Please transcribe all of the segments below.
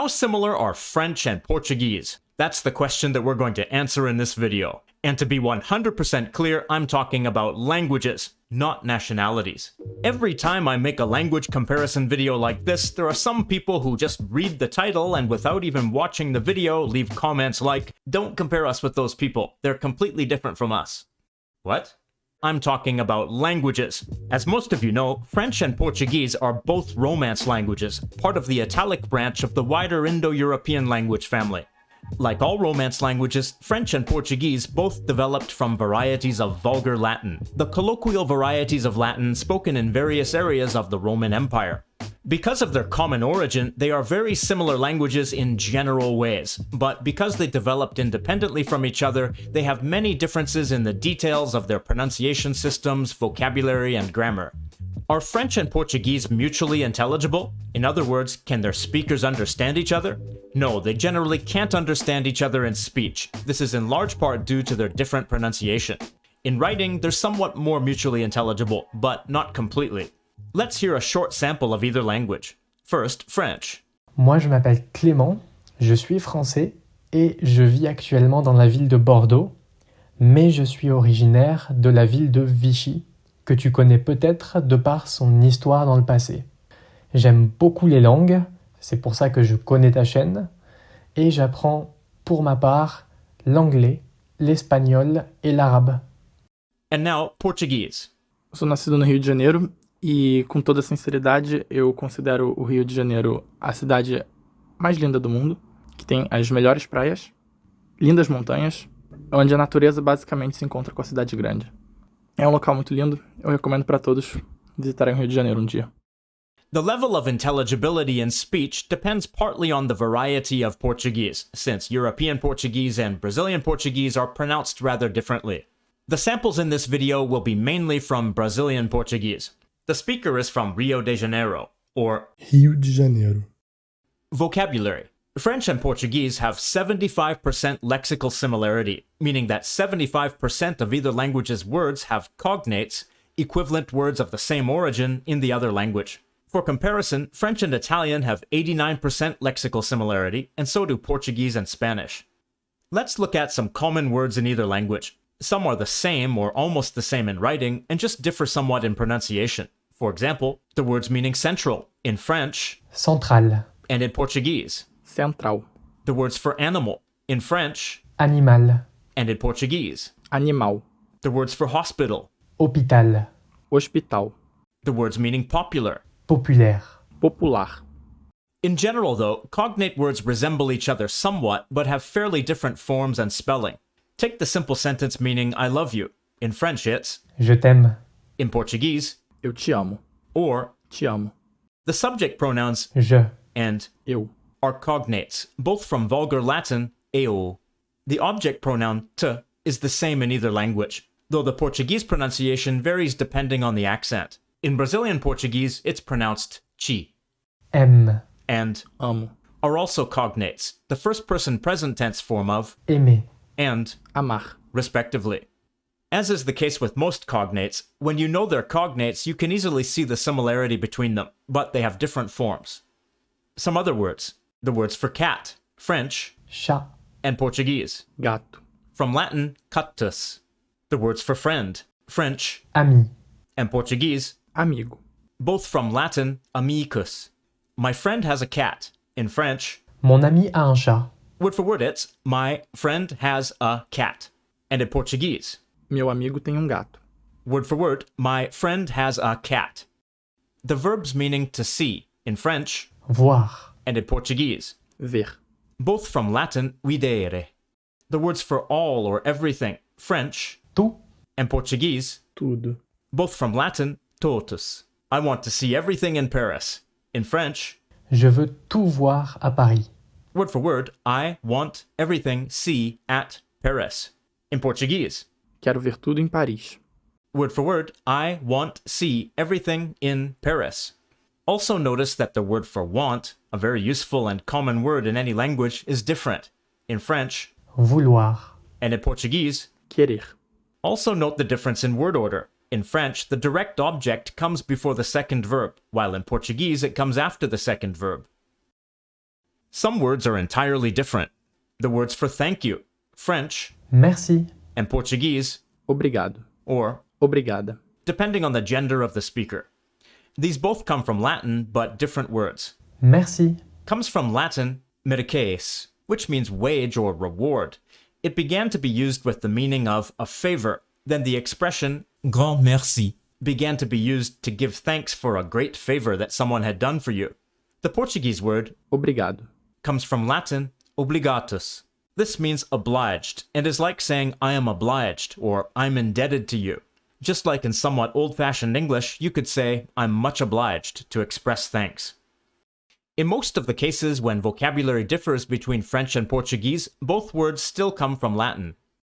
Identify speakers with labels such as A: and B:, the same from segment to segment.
A: How similar are French and Portuguese? That's the question that we're going to answer in this video. And to be 100% clear, I'm talking about languages, not nationalities. Every time I make a language comparison video like this, there are some people who just read the title and without even watching the video leave comments like, "Don't compare us with those people, they're completely different from us." What? I'm talking about languages. As most of you know, French and Portuguese are both Romance languages, part of the Italic branch of the wider Indo-European language family. Like all Romance languages, French and Portuguese both developed from varieties of Vulgar Latin, the colloquial varieties of Latin spoken in various areas of the Roman Empire. Because of their common origin, they are very similar languages in general ways, but because they developed independently from each other, they have many differences in the details of their pronunciation systems, vocabulary, and grammar. Are French and Portuguese mutually intelligible? In other words, can their speakers understand each other? No, they generally can't understand each other in speech. This is in large part due to their different pronunciation. In writing, they're somewhat more mutually intelligible, but not completely. Let's hear a short sample of either language. First, French.
B: Moi, je m'appelle Clément, je suis français et je vis actuellement dans la ville de Bordeaux, mais je suis originaire de la ville de Vichy, que tu connais peut-être de par son histoire dans le passé. J'aime beaucoup les langues, c'est pour ça que je connais ta chaîne, et j'apprends, pour ma part, l'anglais, l'espagnol et l'arabe.
A: And now, Portuguese.
C: Eu sou nascido no Rio de Janeiro e, com toda sinceridade, eu considero o Rio de Janeiro a cidade mais linda do mundo, que tem as melhores praias, lindas montanhas, onde a natureza basicamente se encontra com a cidade grande. É um local muito lindo, eu recomendo para todos visitarem o Rio de Janeiro um dia.
A: The level of intelligibility in speech depends partly on the variety of Portuguese, since European Portuguese and Brazilian Portuguese are pronounced rather differently. The samples in this video will be mainly from Brazilian Portuguese. The speaker is from Rio de Janeiro, or
D: Rio de Janeiro.
A: Vocabulary. French and Portuguese have 75% lexical similarity, meaning that 75% of either language's words have cognates, equivalent words of the same origin, in the other language. For comparison, French and Italian have 89% lexical similarity, and so do Portuguese and Spanish. Let's look at some common words in either language. Some are the same or almost the same in writing, and just differ somewhat in pronunciation. For example, the words meaning central in French,
B: Central.
A: And in Portuguese.
C: Central.
A: The words for animal in French,
B: Animal.
A: And in Portuguese.
C: Animal.
A: The words for hospital.
B: Hôpital.
C: Hospital.
A: The words meaning popular.
B: Populaire.
C: Popular.
A: In general, though, cognate words resemble each other somewhat, but have fairly different forms and spelling. Take the simple sentence meaning I love you. In French, it's
B: Je t'aime.
A: In Portuguese,
C: Eu te amo.
A: or
C: Te amo.
A: the subject pronouns
B: Je.
A: and
C: Eu.
A: are cognates, both from Vulgar Latin, eu. The object pronoun te is the same in either language, though the Portuguese pronunciation varies depending on the accent. In Brazilian Portuguese, it's pronounced chi.
B: Aime.
A: And
C: Amo.
A: are also cognates, the first person present tense form of
B: Aimer.
A: and,
C: Amar.
A: respectively. As is the case with most cognates, when you know their cognates, you can easily see the similarity between them, but they have different forms. Some other words. The words for cat, French,
B: Chat.
A: and Portuguese.
C: Gato.
A: From Latin, catus. The words for friend, French,
B: Ami.
A: and Portuguese,
C: Amigo.
A: both from Latin, amicus. My friend has a cat. In French,
B: Mon ami a un chat.
A: word for word it's, my friend has a cat. And in Portuguese,
C: Meu amigo tem gato.
A: word for word, my friend has a cat. The verbs meaning to see, in French,
B: Voir.
A: and in Portuguese,
C: Ver.
A: both from Latin, videre. The words for all or everything, French,
B: Tout.
A: and Portuguese,
C: Tudo.
A: both from Latin, totus. I want to see everything in Paris. In French,
B: Je veux tout voir à Paris.
A: word for word, I want everything see at Paris. In Portuguese,
C: Quero ver tudo em Paris.
A: word for word, I want see everything in Paris. Also notice that the word for want, a very useful and common word in any language, is different. In French,
B: Vouloir.
A: and in Portuguese.
C: Querer.
A: Also note the difference in word order. In French, the direct object comes before the second verb, while in Portuguese it comes after the second verb. Some words are entirely different. The words for thank you, French,
B: Merci.
A: and Portuguese,
C: Obrigado.
A: or
C: Obrigada.
A: depending on the gender of the speaker. These both come from Latin, but different words.
B: Merci.
A: Comes from Latin merces, which means wage or reward. It began to be used with the meaning of a favor. Then the expression grand merci began to be used to give thanks for a great favor that someone had done for you. The Portuguese word
C: Obrigado.
A: comes from Latin obligatus. This means obliged, and is like saying I am obliged or I'm indebted to you. Just like in somewhat old-fashioned English, you could say I'm much obliged to express thanks. In most of the cases when vocabulary differs between French and Portuguese, both words still come from Latin,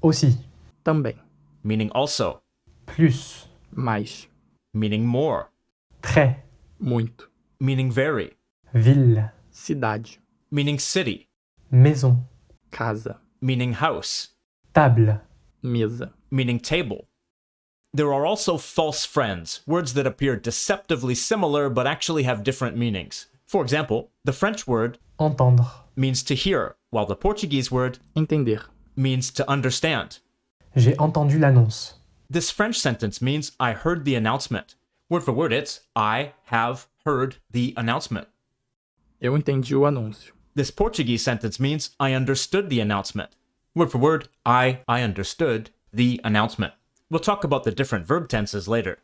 B: Aussi.
C: Também.
A: meaning also,
B: Plus.
C: Mais.
A: meaning more,
B: Très.
C: Muito.
A: meaning very,
B: Ville.
C: Cidade.
A: meaning city,
B: Maison.
C: Casa.
A: meaning house,
B: Table.
C: Mesa.
A: meaning table. There are also false friends, words that appear deceptively similar but actually have different meanings. For example, the French word
B: Entendre.
A: means to hear, while the Portuguese word
C: Entender.
A: means to understand.
B: J'ai entendu l'annonce.
A: This French sentence means I heard the announcement. Word for word, it's I have heard the announcement.
C: Eu entendi o anúncio.
A: This Portuguese sentence means I understood the announcement. Word for word, I understood the announcement. We'll talk about the different verb tenses later.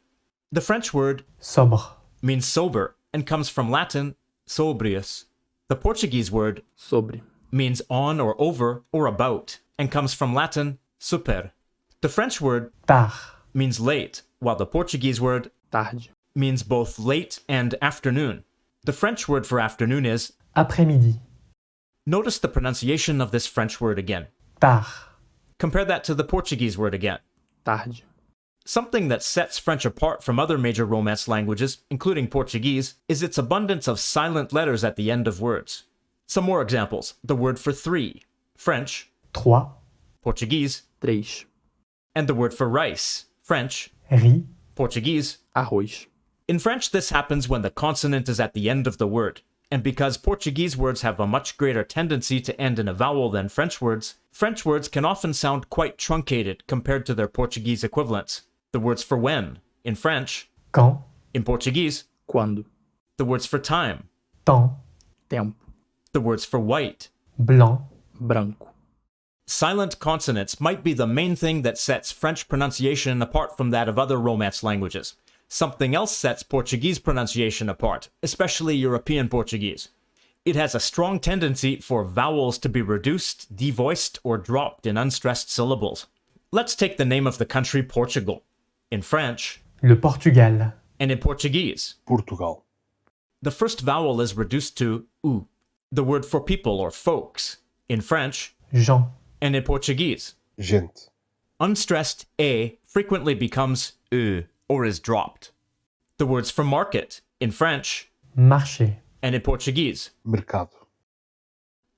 A: The French word
B: Sobre.
A: means sober and comes from Latin sobrius. The Portuguese word
C: Sobre.
A: means on or over or about and comes from Latin super. The French word
B: Tard.
A: means late, while the Portuguese word
C: Tarde.
A: means both late and afternoon. The French word for afternoon is.
B: Après-midi.
A: Notice the pronunciation of this French word again.
B: Tard.
A: Compare that to the Portuguese word again.
C: Tarde.
A: Something that sets French apart from other major Romance languages, including Portuguese, is its abundance of silent letters at the end of words. Some more examples. The word for three, French,
B: Trois.
A: Portuguese,
C: Três.
A: and the word for rice, French,
B: Riz.
A: Portuguese.
C: Arroz.
A: In French, this happens when the consonant is at the end of the word. And because Portuguese words have a much greater tendency to end in a vowel than French words can often sound quite truncated compared to their Portuguese equivalents. The words for when, in French,
B: Quand.
A: in Portuguese,
C: Quando.
A: the words for time,
B: Temps.
C: Tempo.
A: the words for white.
B: Blanc.
C: Branco.
A: Silent consonants might be the main thing that sets French pronunciation apart from that of other Romance languages. Something else sets Portuguese pronunciation apart, especially European Portuguese. It has a strong tendency for vowels to be reduced, devoiced, or dropped in unstressed syllables. Let's take the name of the country Portugal. In French,
B: Le Portugal.
A: and in Portuguese,
D: Portugal.
A: the first vowel is reduced to u. The word for people or folks, in French,
B: Jean.
A: and in Portuguese.
D: Gente.
A: Unstressed a frequently becomes e or is dropped. The words for market, in French,
B: Marché.
A: and in Portuguese.
D: Mercado.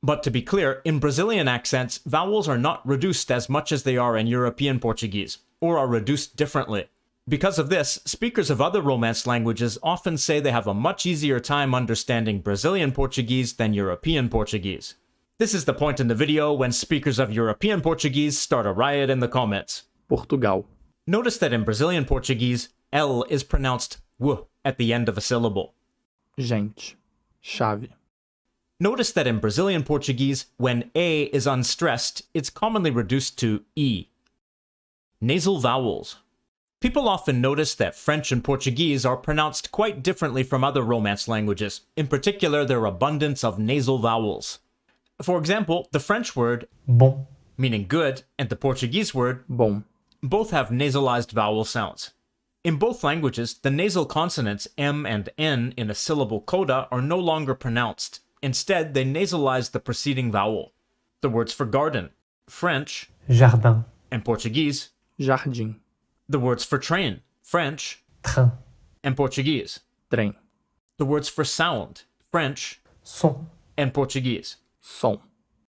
A: But to be clear, in Brazilian accents, vowels are not reduced as much as they are in European Portuguese, or are reduced differently. Because of this, speakers of other Romance languages often say they have a much easier time understanding Brazilian Portuguese than European Portuguese. This is the point in the video when speakers of European Portuguese start a riot in the comments.
C: Portugal.
A: Notice that in Brazilian Portuguese, L is pronounced W at the end of a syllable.
C: Gente. Chave.
A: Notice that in Brazilian Portuguese, when A is unstressed, it's commonly reduced to E. Nasal vowels. People often notice that French and Portuguese are pronounced quite differently from other Romance languages, in particular their abundance of nasal vowels. For example, the French word,
B: Bon.
A: meaning good, and the Portuguese word,
C: Bom.
A: both have nasalized vowel sounds. In both languages, the nasal consonants M and N in a syllable coda are no longer pronounced. Instead, they nasalize the preceding vowel. The words for garden, French,
B: Jardin.
A: and Portuguese.
C: Jardim.
A: The words for train, French,
B: Train.
A: and Portuguese.
C: Trem.
A: The words for sound, French,
B: Son.
A: and Portuguese.
C: Som.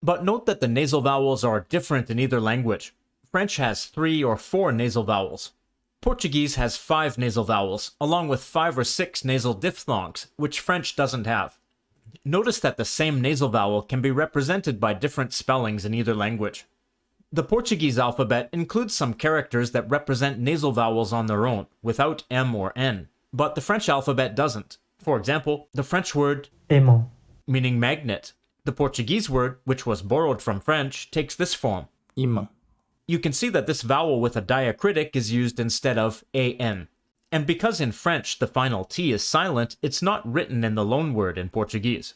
A: But note that the nasal vowels are different in either language. French has 3 or 4 nasal vowels. Portuguese has 5 nasal vowels, along with 5 or 6 nasal diphthongs, which French doesn't have. Notice that the same nasal vowel can be represented by different spellings in either language. The Portuguese alphabet includes some characters that represent nasal vowels on their own, without M or N, but the French alphabet doesn't. For example, the French word
B: aimant,
A: meaning magnet. The Portuguese word, which was borrowed from French, takes this form.
C: imã,
A: You can see that this vowel with a diacritic is used instead of an. And because in French the final T is silent, it's not written in the loanword in Portuguese.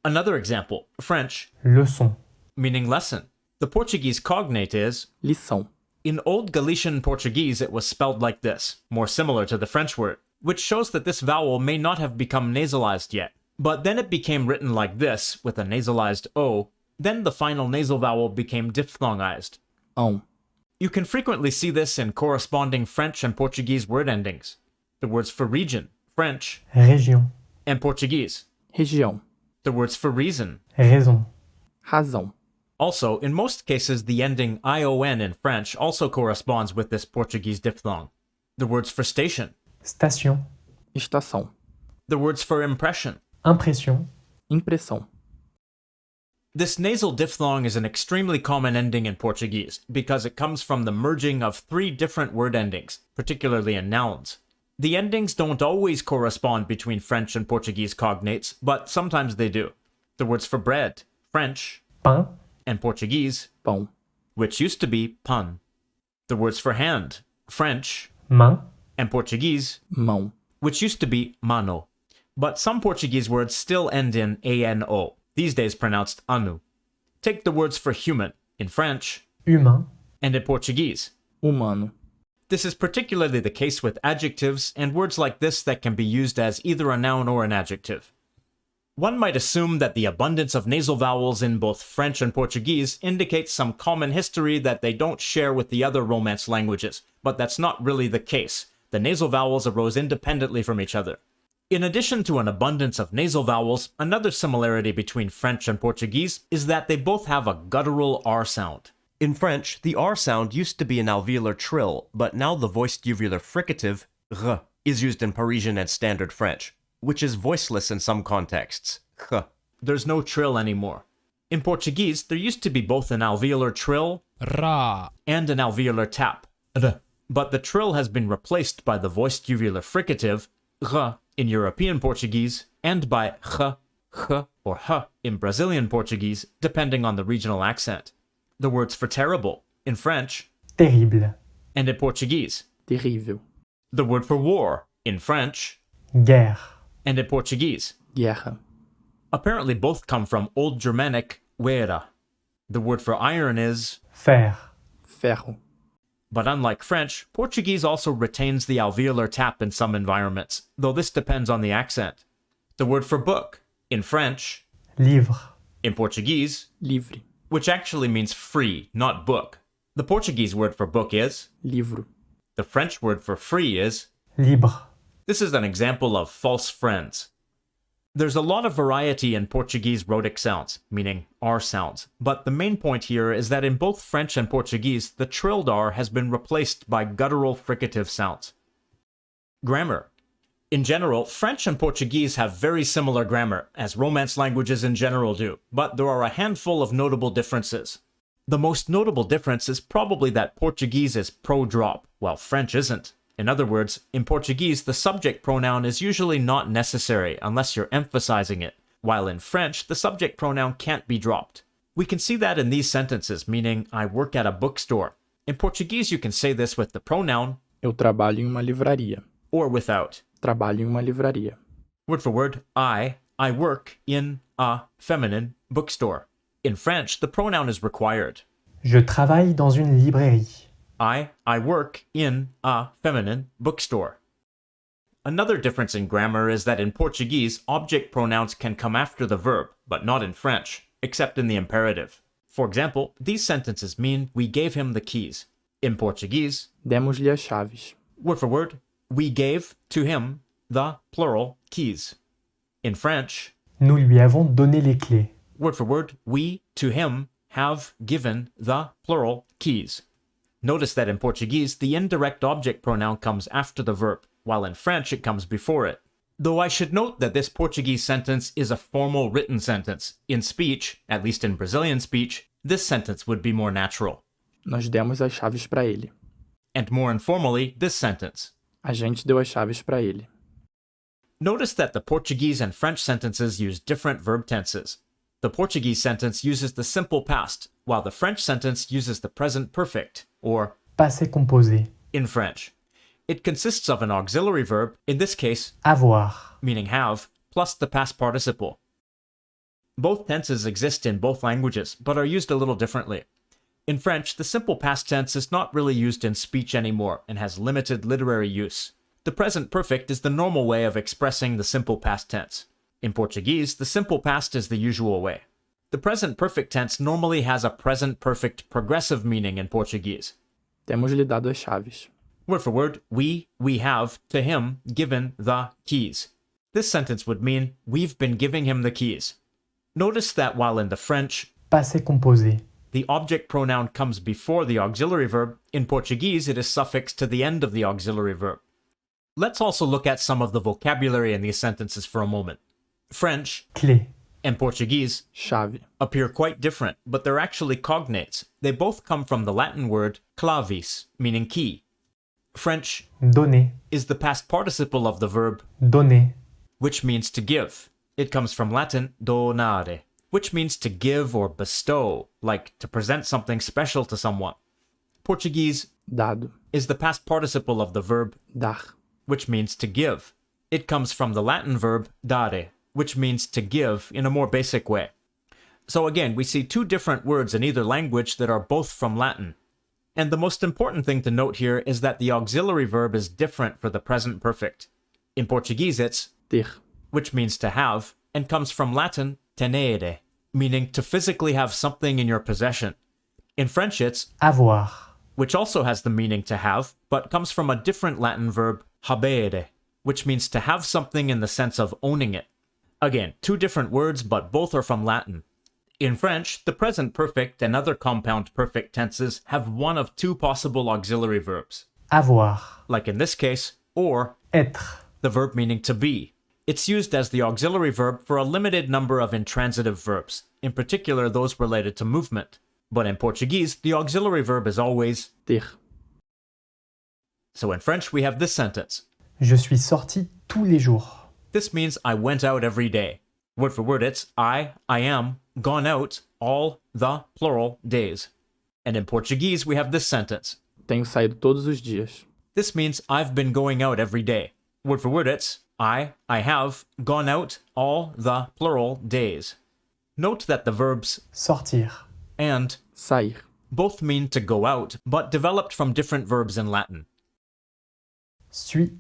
A: Another example, French,
B: leçon,
A: meaning lesson. The Portuguese cognate is,
C: lição,
A: in Old Galician Portuguese it was spelled like this, more similar to the French word, which shows that this vowel may not have become nasalized yet. But then it became written like this, with a nasalized O, then the final nasal vowel became diphthongized.
C: ão,
A: You can frequently see this in corresponding French and Portuguese word endings. The words for region, French,
B: région,
A: and Portuguese.
C: região,
A: The words for reason.
B: raison,
C: razão,
A: Also, in most cases, the ending ion in French also corresponds with this Portuguese diphthong. The words for station.
B: station,
C: estação,
A: The words for impression.
B: impression,
C: impressão.
A: This nasal diphthong is an extremely common ending in Portuguese because it comes from the merging of 3 different word endings, particularly in nouns. The endings don't always correspond between French and Portuguese cognates, but sometimes they do. The words for bread, French,
B: pain,
A: and Portuguese,
C: Pão,
A: which used to be pan. The words for hand, French,
B: main,
A: and Portuguese,
C: mão,
A: which used to be mano. But some Portuguese words still end in ano, these days pronounced anu. Take the words for human in French
B: humain,
A: and in Portuguese.
C: humano,
A: This is particularly the case with adjectives and words like this that can be used as either a noun or an adjective. One might assume that the abundance of nasal vowels in both French and Portuguese indicates some common history that they don't share with the other Romance languages, but that's not really the case. The nasal vowels arose independently from each other. In addition to an abundance of nasal vowels, another similarity between French and Portuguese is that they both have a guttural R sound. In French, the R sound used to be an alveolar trill, but now the voiced uvular fricative, r, is used in Parisian and Standard French, which is voiceless in some contexts, h. There's no trill anymore. In Portuguese, there used to be both an alveolar trill,
D: ra,
A: and an alveolar tap, r. But the trill has been replaced by the voiced uvular fricative, r, in European Portuguese, and by h, or h in Brazilian Portuguese, depending on the regional accent. The words for terrible in French
B: terrible,
A: and in Portuguese.
C: terrível,
A: The word for war in French
B: guerre,
A: and in Portuguese.
C: guerra,
A: Apparently both come from Old Germanic guerra. The word for iron is,
B: fer,
C: ferro,
A: but unlike French, Portuguese also retains the alveolar tap in some environments, though this depends on the accent. The word for book in French,
B: livre,
A: in Portuguese,
C: livre,
A: which actually means free, not book. The Portuguese word for book is,
C: livro,
A: the French word for free is.
B: libre,
A: This is an example of false friends. There's a lot of variety in Portuguese rhotic sounds, meaning R sounds, but the main point here is that in both French and Portuguese, the trilled R has been replaced by guttural fricative sounds. Grammar. In general, French and Portuguese have very similar grammar, as Romance languages in general do, but there are a handful of notable differences. The most notable difference is probably that Portuguese is pro-drop, while French isn't. In other words, in Portuguese, the subject pronoun is usually not necessary unless you're emphasizing it, while in French, the subject pronoun can't be dropped. We can see that in these sentences, meaning, I work at a bookstore. In Portuguese, you can say this with the pronoun,
C: eu trabalho em uma livraria,
A: or without.
C: trabalho em uma livraria,
A: Word for word, I work in a feminine bookstore. In French, the pronoun is required.
B: je travaille dans une librairie,
A: I work in a feminine bookstore. Another difference in grammar is that in Portuguese, object pronouns can come after the verb, but not in French, except in the imperative. For example, these sentences mean we gave him the keys. In Portuguese,
C: demos-lhe as chaves,
A: word for word, we gave to him the plural keys. In French,
B: nous lui avons donné les clés,
A: word for word, we to him have given the plural keys. Notice that in Portuguese, the indirect object pronoun comes after the verb, while in French it comes before it. Though I should note that this Portuguese sentence is a formal written sentence. In speech, at least in Brazilian speech, this sentence would be more natural.
C: Nós demos as chaves para ele.
A: And more informally, this sentence.
C: A gente deu as chaves para ele.
A: Notice that the Portuguese and French sentences use different verb tenses. The Portuguese sentence uses the simple past, while the French sentence uses the present perfect, or
B: Passé composé.
A: in French. It consists of an auxiliary verb, in this case,
B: Avoir.
A: meaning have, plus the past participle. Both tenses exist in both languages, but are used a little differently. In French, the simple past tense is not really used in speech anymore and has limited literary use. The present perfect is the normal way of expressing the simple past tense. In Portuguese, the simple past is the usual way. The present perfect tense normally has a present perfect progressive meaning in Portuguese.
C: Temos lhe dado as chaves.
A: Word for word, we have, to him, given the keys. This sentence would mean, we've been giving him the keys. Notice that while in the French,
B: Passé composé.
A: the object pronoun comes before the auxiliary verb, in Portuguese it is suffixed to the end of the auxiliary verb. Let's also look at some of the vocabulary in these sentences for a moment. French
B: Clé.
A: and Portuguese
C: Chave.
A: appear quite different, but they're actually cognates. They both come from the Latin word clavis, meaning key. French
B: Donner.
A: is the past participle of the verb,
B: Donner.
A: which means to give. It comes from Latin donare, which means to give or bestow, like to present something special to someone. Portuguese
C: Dado.
A: is the past participle of the verb,
C: Dar.
A: which means to give. It comes from the Latin verb dare, which means to give in a more basic way. So again, we see two different words in either language that are both from Latin. And the most important thing to note here is that the auxiliary verb is different for the present perfect. In Portuguese it's
C: Ter.
A: which means to have, and comes from Latin tenere, meaning to physically have something in your possession. In French it's
B: Avoir.
A: which also has the meaning to have, but comes from a different Latin verb, habere, which means to have something in the sense of owning it. Again, two different words, but both are from Latin. In French, the present perfect and other compound perfect tenses have one of two possible auxiliary verbs,
B: Avoir.
A: like in this case, or
B: Être.
A: the verb meaning to be. It's used as the auxiliary verb for a limited number of intransitive verbs, in particular those related to movement. But in Portuguese, the auxiliary verb is always
C: Ter.
A: So in French, we have this sentence.
B: Je suis sorti tous les jours.
A: This means I went out every day. Word for word, it's I am, gone out, all the plural days. And in Portuguese, we have this sentence.
C: Tenho saído todos os dias.
A: This means I've been going out every day. Word for word, it's I have, gone out, all the plural days. Note that the verbs
B: Sortir.
A: and
C: Sair.
A: both mean to go out, but developed from different verbs in Latin.
B: Suis.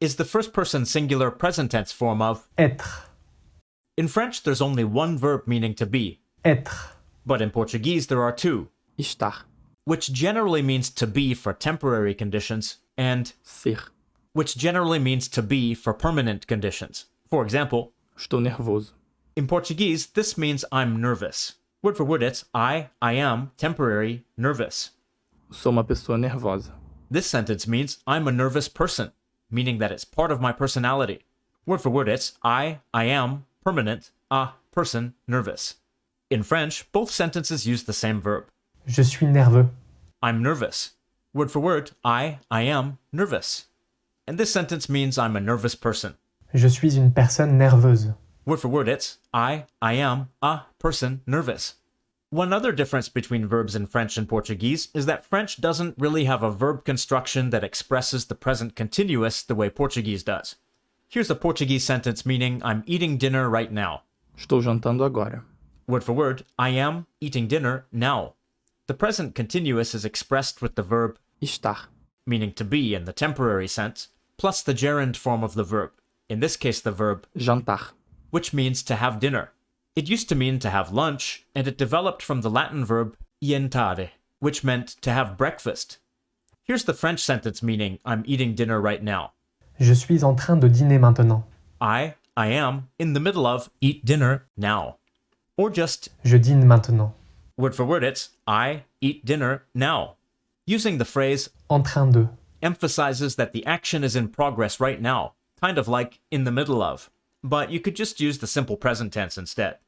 A: Is the first person singular present tense form of.
B: Être.
A: In French, there's only one verb meaning to be,
B: Être.
A: but in Portuguese there are two,
C: Estar.
A: which generally means to be for temporary conditions, and
C: Ser.
A: which generally means to be for permanent conditions. For example,
C: Estou nervoso.
A: in Portuguese, this means I'm nervous. Word for word, it's I am, temporary, nervous.
C: Sou uma pessoa nervosa.
A: This sentence means I'm a nervous person, meaning that it's part of my personality. Word for word, it's I am, permanent, a person, nervous. In French, both sentences use the same verb.
B: Je suis nerveux.
A: I'm nervous. Word for word, I am nervous. And this sentence means I'm a nervous person.
B: Je suis une personne nerveuse.
A: Word for word, it's I am a person nervous. One other difference between verbs in French and Portuguese is that French doesn't really have a verb construction that expresses the present continuous the way Portuguese does. Here's a Portuguese sentence meaning I'm eating dinner right now.
C: Estou jantando agora.
A: Word for word, I am eating dinner now. The present continuous is expressed with the verb
C: Estar.
A: meaning to be in the temporary sense, plus the gerund form of the verb, in this case the verb,
C: Jantar.
A: which means to have dinner. It used to mean to have lunch, and it developed from the Latin verb ientare, which meant to have breakfast. Here's the French sentence meaning I'm eating dinner right now.
B: Je suis en train de dîner maintenant.
A: I am in the middle of eat dinner now. Or just,
B: Je dîne maintenant.
A: word for word, it's I eat dinner now. Using the phrase
B: En train de.
A: emphasizes that the action is in progress right now. kind of like in the middle of, but you could just use the simple present tense instead.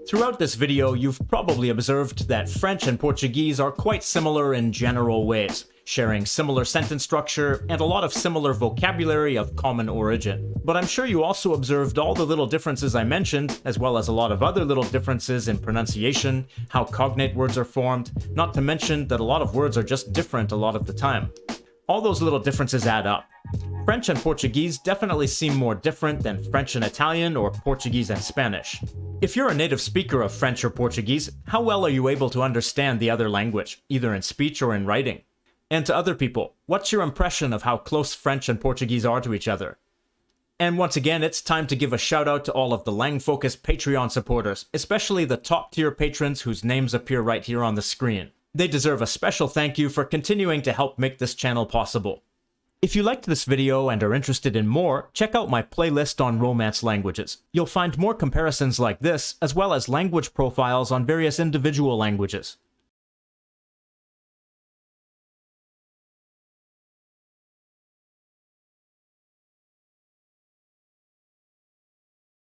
A: Throughout this video, you've probably observed that French and Portuguese are quite similar in general ways, sharing similar sentence structure and a lot of similar vocabulary of common origin. But I'm sure you also observed all the little differences I mentioned, as well as a lot of other little differences in pronunciation, how cognate words are formed, not to mention that a lot of words are just different a lot of the time. All those little differences add up. French and Portuguese definitely seem more different than French and Italian or Portuguese and Spanish. If you're a native speaker of French or Portuguese, how well are you able to understand the other language, either in speech or in writing? And to other people, what's your impression of how close French and Portuguese are to each other? And once again, it's time to give a shout out to all of the Lang-focused Patreon supporters, especially the top tier patrons whose names appear right here on the screen. They deserve a special thank you for continuing to help make this channel possible. If you liked this video and are interested in more, check out my playlist on Romance languages. You'll find more comparisons like this, as well as language profiles on various individual languages.